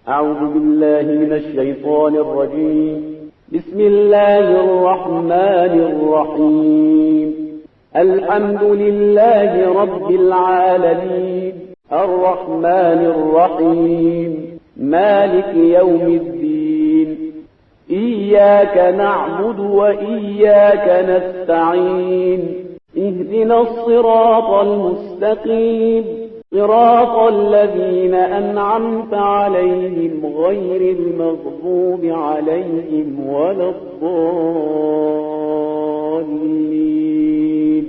أعوذ بالله من الشيطان الرجيم. بسم الله الرحمن الرحيم. الحمد لله رب العالمين الرحمن الرحيم مالك يوم الدين. إياك نعبد وإياك نستعين. اهدنا الصراط المستقيم صراط الذين أنعمت عليهم غير المغضوب عليهم ولا الضالين.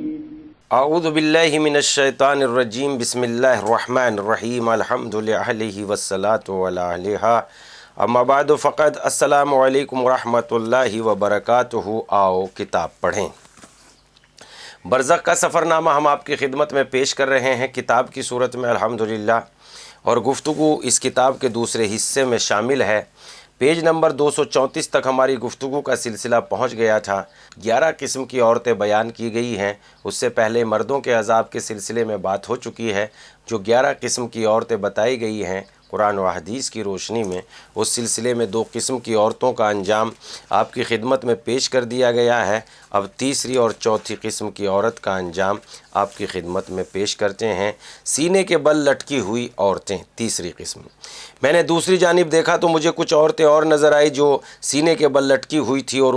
اعوذ باللہ من الشیطان الرجیم. بسم اللہ الرحمن الرحیم. الحمد للہ والصلاة علی اہلہا. اما بعد فقد السلام علیکم ورحمۃ اللہ وبرکاتہ. آؤ کتاب پڑھیں. برزخ کا سفرنامہ ہم آپ کی خدمت میں پیش کر رہے ہیں کتاب کی صورت میں الحمدللہ، اور گفتگو اس کتاب کے دوسرے حصے میں شامل ہے. پیج نمبر 234 تک ہماری گفتگو کا سلسلہ پہنچ گیا تھا. 11 قسم کی عورتیں بیان کی گئی ہیں. اس سے پہلے مردوں کے عذاب کے سلسلے میں بات ہو چکی ہے. جو 11 قسم کی عورتیں بتائی گئی ہیں قرآن و حدیث کی روشنی میں، اس سلسلے میں 2 قسم کی عورتوں کا انجام آپ کی خدمت میں پیش کر دیا گیا ہے. اب تیسری اور چوتھی قسم کی عورت کا انجام آپ کی خدمت میں پیش کرتے ہیں. سینے کے بل لٹکی ہوئی عورتیں، تیسری قسم. میں نے دوسری جانب دیکھا تو مجھے کچھ عورتیں اور نظر آئی جو سینے کے بل لٹکی ہوئی تھی اور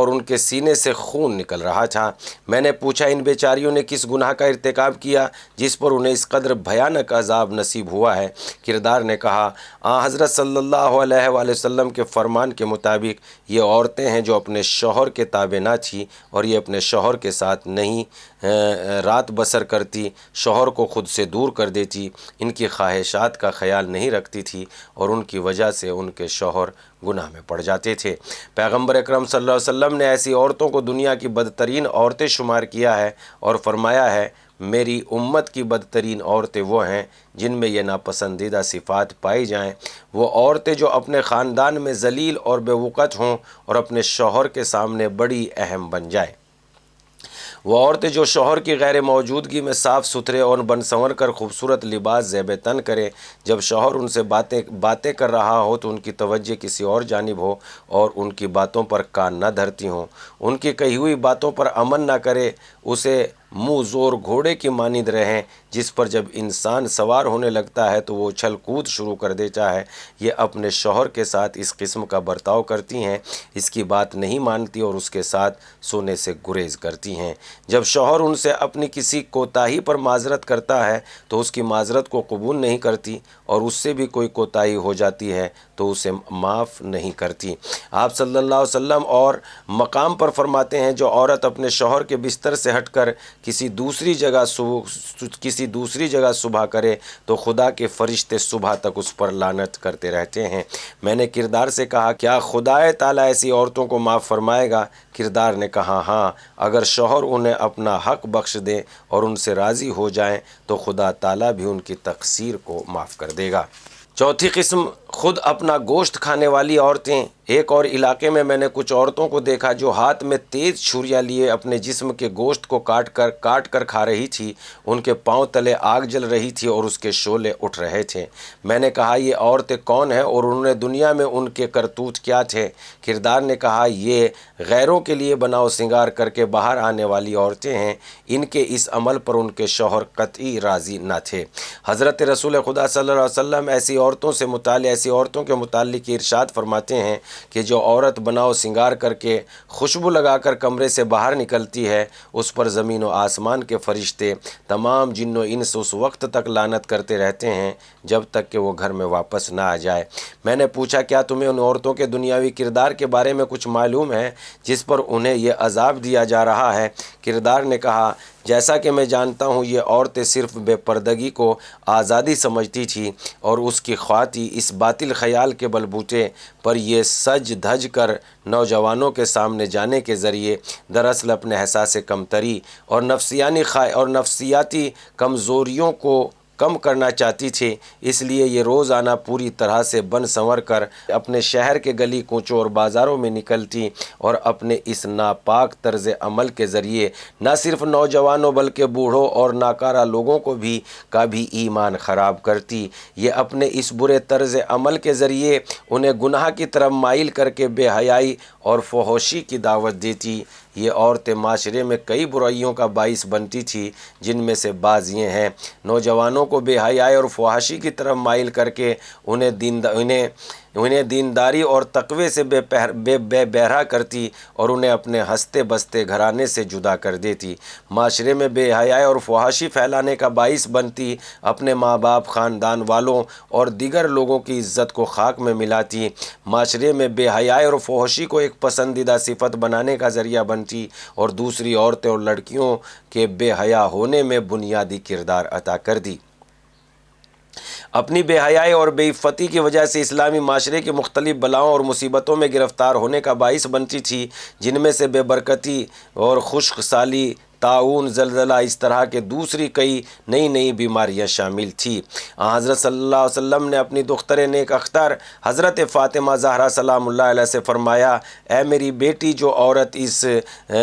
ان کے سینے سے خون نکل رہا تھا. میں نے پوچھا ان بیچاریوں نے کس گناہ کا ارتکاب کیا جس پر انہیں اس قدر بھیانک عذاب نصیب ہوا ہے؟ کردار نے کہا حضرت صلی اللہ علیہ وآلہ وسلم کے فرمان کے مطابق یہ عورتیں ہیں جو اپنے شوہر کے تابع نہ تھی، اور یہ اپنے شوہر کے ساتھ نہیں رات بسر کرتی، شوہر کو خود سے دور کر دیتی، ان کی خواہشات کا خیال نہیں رکھتی تھی، اور ان کی وجہ سے ان کے شوہر گناہ میں پڑ جاتے تھے. پیغمبر اکرم صلی اللہ علیہ وسلم نے ایسی عورتوں کو دنیا کی بدترین عورتیں شمار کیا ہے اور فرمایا ہے میری امت کی بدترین عورتیں وہ ہیں جن میں یہ ناپسندیدہ صفات پائی جائیں. وہ عورتیں جو اپنے خاندان میں ذلیل اور بے وقت ہوں اور اپنے شوہر کے سامنے بڑی اہم بن جائیں. وہ عورتیں جو شوہر کی غیر موجودگی میں صاف ستھرے اور بن سنور کر خوبصورت لباس زیب تن کرے، جب شوہر ان سے باتیں کر رہا ہو تو ان کی توجہ کسی اور جانب ہو اور ان کی باتوں پر کان نہ دھرتی ہوں، ان کی کہی ہوئی باتوں پر عمل نہ کرے، اسے منہ زور گھوڑے کی مانند رہیں جس پر جب انسان سوار ہونے لگتا ہے تو وہ اچھل کود شروع کر دیتا ہے. یہ اپنے شوہر کے ساتھ اس قسم کا برتاؤ کرتی ہیں، اس کی بات نہیں مانتی اور اس کے ساتھ سونے سے گریز کرتی ہیں. جب شوہر ان سے اپنی کسی کوتاہی پر معذرت کرتا ہے تو اس کی معذرت کو قبول نہیں کرتی، اور اس سے بھی کوئی کوتاہی ہو جاتی ہے تو اسے معاف نہیں کرتی. آپ صلی اللہ علیہ وسلم اور مقام پر فرماتے ہیں جو عورت اپنے شوہر کے بستر سے ہٹ کر کسی دوسری جگہ صبح کرے تو خدا کے فرشتے صبح تک اس پر لعنت کرتے رہتے ہیں. میں نے کردار سے کہا کیا خدا تعالیٰ ایسی عورتوں کو معاف فرمائے گا؟ کردار نے کہا ہاں، اگر شوہر انہیں اپنا حق بخش دیں اور ان سے راضی ہو جائیں تو خدا تعالیٰ بھی ان کی تقصیر کو معاف کر دے گا. چوتھی قسم خود اپنا گوشت کھانے والی عورتیں. ایک اور علاقے میں نے کچھ عورتوں کو دیکھا جو ہاتھ میں تیز چھریاں لیے اپنے جسم کے گوشت کو کاٹ کر کھا رہی تھی. ان کے پاؤں تلے آگ جل رہی تھی اور اس کے شعلے اٹھ رہے تھے. میں نے کہا یہ عورتیں کون ہیں اور انہوں نے دنیا میں ان کے کرتوت کیا تھے؟ کردار نے کہا یہ غیروں کے لیے بناؤ سنگار کر کے باہر آنے والی عورتیں ہیں. ان کے اس عمل پر ان کے شوہر قطعی راضی نہ تھے. حضرت رسول خدا صلی اللہ علیہ وسلم ایسی عورتوں کے متعلق ارشاد فرماتے ہیں کہ جو عورت بناؤ سنگار کر کے خوشبو لگا کر کمرے سے باہر نکلتی ہے اس پر زمین و آسمان کے فرشتے تمام جن و انس اس وقت تک لعنت کرتے رہتے ہیں جب تک کہ وہ گھر میں واپس نہ آ جائے. میں نے پوچھا کیا تمہیں ان عورتوں کے دنیاوی کردار کے بارے میں کچھ معلوم ہے جس پر انہیں یہ عذاب دیا جا رہا ہے؟ کردار نے کہا جیسا کہ میں جانتا ہوں یہ عورتیں صرف بے پردگی کو آزادی سمجھتی تھی اور اس کی خواتی اس باطل خیال کے بلبوتے پر یہ سج دھج کر نوجوانوں کے سامنے جانے کے ذریعے دراصل اپنے احساس کمتری اور نفسیاتی کمزوریوں کو کم کرنا چاہتی تھی، اس لیے یہ روزانہ پوری طرح سے بن سنور کر اپنے شہر کے گلی کوچوں اور بازاروں میں نکلتی اور اپنے اس ناپاک طرز عمل کے ذریعے نہ صرف نوجوانوں بلکہ بوڑھوں اور ناکارہ لوگوں کو بھی ایمان خراب کرتی۔ یہ اپنے اس برے طرز عمل کے ذریعے انہیں گناہ کی طرف مائل کر کے بے حیائی اور فحاشی کی دعوت دیتی۔ یہ عورتیں معاشرے میں کئی برائیوں کا باعث بنتی تھی، جن میں سے بعض یہ ہیں: نوجوانوں کو بے حیائی اور فحاشی کی طرف مائل کر کے انہیں دینداری اور تقوی سے بے بہرا کرتی اور انہیں اپنے ہنستے بستے گھرانے سے جدا کر دیتی۔ معاشرے میں بے حیائی اور فحاشی پھیلانے کا باعث بنتی، اپنے ماں باپ، خاندان والوں اور دیگر لوگوں کی عزت کو خاک میں ملاتی۔ معاشرے میں بے حیائی اور فحاشی کو ایک پسندیدہ صفت بنانے کا ذریعہ بنتی اور دوسری عورتیں اور لڑکیوں کے بے حیا ہونے میں بنیادی کردار ادا کر دی۔ اپنی بے حیائی اور بے عفتی کی وجہ سے اسلامی معاشرے کی مختلف بلاؤں اور مصیبتوں میں گرفتار ہونے کا باعث بنتی تھی، جن میں سے بے برکتی اور خشک سالی، طاعون، زلزلہ، اس طرح کے دوسری کئی نئی بیماریاں شامل تھیں۔ حضرت صلی اللہ علیہ وسلم نے اپنی دختر نیک اختر حضرت فاطمہ زہرا سلام اللہ علیہ سے فرمایا: اے میری بیٹی، جو عورت اس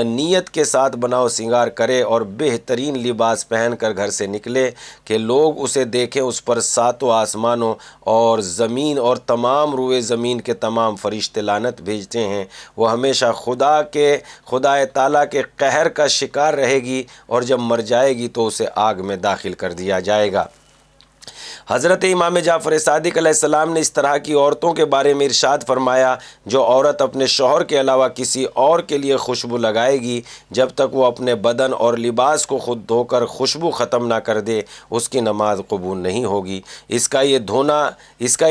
نیت کے ساتھ بناؤ سنگار کرے اور بہترین لباس پہن کر گھر سے نکلے کہ لوگ اسے دیکھیں، اس پر ساتوں آسمانوں اور زمین اور تمام روئے زمین کے تمام فرشتے لعنت بھیجتے ہیں، وہ ہمیشہ خدا تعالیٰ کے قہر کا شکار رہے گی اور جب مر جائے گی تو اسے آگ میں داخل کر دیا جائے گا۔ حضرت امام جعفر صادق علیہ السلام نے اس طرح کی عورتوں کے بارے میں ارشاد فرمایا: جو عورت اپنے شوہر کے علاوہ کسی اور کے لیے خوشبو لگائے گی جب تک وہ اپنے بدن اور لباس کو خود دھو کر خوشبو ختم نہ کر دے، اس کی نماز قبول نہیں ہوگی۔ اس کا یہ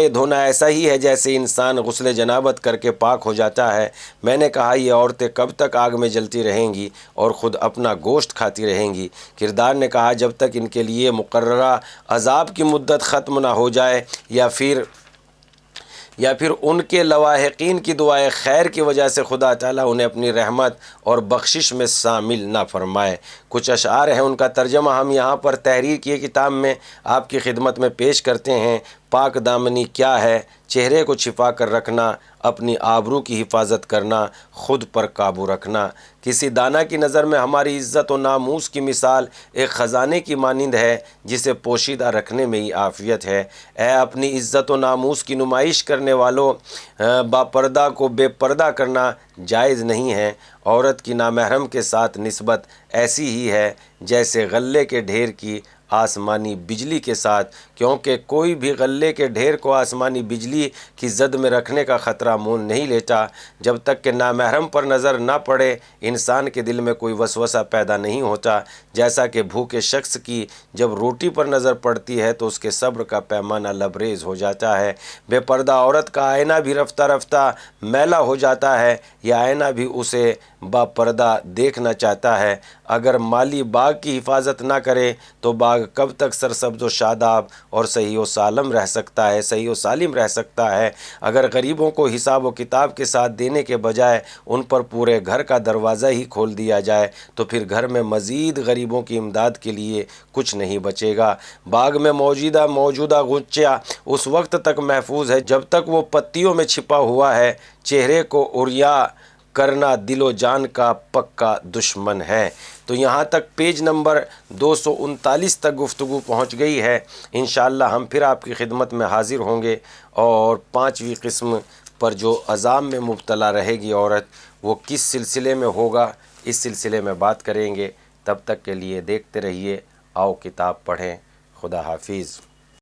دھونا ایسا ہی ہے جیسے انسان غسل جنابت کر کے پاک ہو جاتا ہے۔ میں نے کہا: یہ عورتیں کب تک آگ میں جلتی رہیں گی اور خود اپنا گوشت کھاتی رہیں گی؟ کردار نے کہا: جب تک ان کے لیے مقررہ عذاب کی مدت ختم نہ ہو جائے یا پھر ان کے لواحقین کی دعائے خیر کی وجہ سے خدا تعالیٰ انہیں اپنی رحمت اور بخشش میں شامل نہ فرمائے۔ کچھ اشعار ہیں، ان کا ترجمہ ہم یہاں پر تحریر کی کتاب میں آپ کی خدمت میں پیش کرتے ہیں۔ پاک دامنی کیا ہے؟ چہرے کو چھپا کر رکھنا، اپنی آبرو کی حفاظت کرنا، خود پر قابو رکھنا۔ کسی دانا کی نظر میں ہماری عزت و ناموس کی مثال ایک خزانے کی مانند ہے جسے پوشیدہ رکھنے میں ہی عافیت ہے۔ اے اپنی عزت و ناموس کی نمائش کرنے والوں، باپردہ کو بے پردہ کرنا جائز نہیں ہے۔ عورت کی نامحرم کے ساتھ نسبت ایسی ہی ہے جیسے غلے کے ڈھیر کی آسمانی بجلی کے ساتھ، کیونکہ کوئی بھی غلے کے ڈھیر کو آسمانی بجلی کی زد میں رکھنے کا خطرہ مول نہیں لیتا۔ جب تک کہ نامحرم پر نظر نہ پڑے انسان کے دل میں کوئی وسوسہ پیدا نہیں ہوتا، جیسا کہ بھوکے شخص کی جب روٹی پر نظر پڑتی ہے تو اس کے صبر کا پیمانہ لبریز ہو جاتا ہے۔ بے پردہ عورت کا آئینہ بھی رفتہ رفتہ میلا ہو جاتا ہے، یہ آئینہ بھی اسے باپردہ دیکھنا چاہتا ہے۔ اگر مالی باغ کی حفاظت نہ کرے تو باغ کب تک سرسبز و شاداب اور صحیح و سالم رہ سکتا ہے؟ اگر غریبوں کو حساب و کتاب کے ساتھ دینے کے بجائے ان پر پورے گھر کا دروازہ ہی کھول دیا جائے تو پھر گھر میں مزید غریبوں کی امداد کے لیے کچھ نہیں بچے گا۔ باغ میں موجودہ غنچہ اس وقت تک محفوظ ہے جب تک وہ پتیوں میں چھپا ہوا ہے۔ چہرے کو عریا کرنا دل و جان کا پکا دشمن ہے۔ تو یہاں تک پیج نمبر 239 تک گفتگو پہنچ گئی ہے۔ انشاءاللہ ہم پھر آپ کی خدمت میں حاضر ہوں گے اور 5ویں قسم پر جو عذاب میں مبتلا رہے گی عورت، وہ کس سلسلے میں ہوگا، اس سلسلے میں بات کریں گے۔ تب تک کے لیے دیکھتے رہیے آؤ کتاب پڑھیں۔ خدا حافظ۔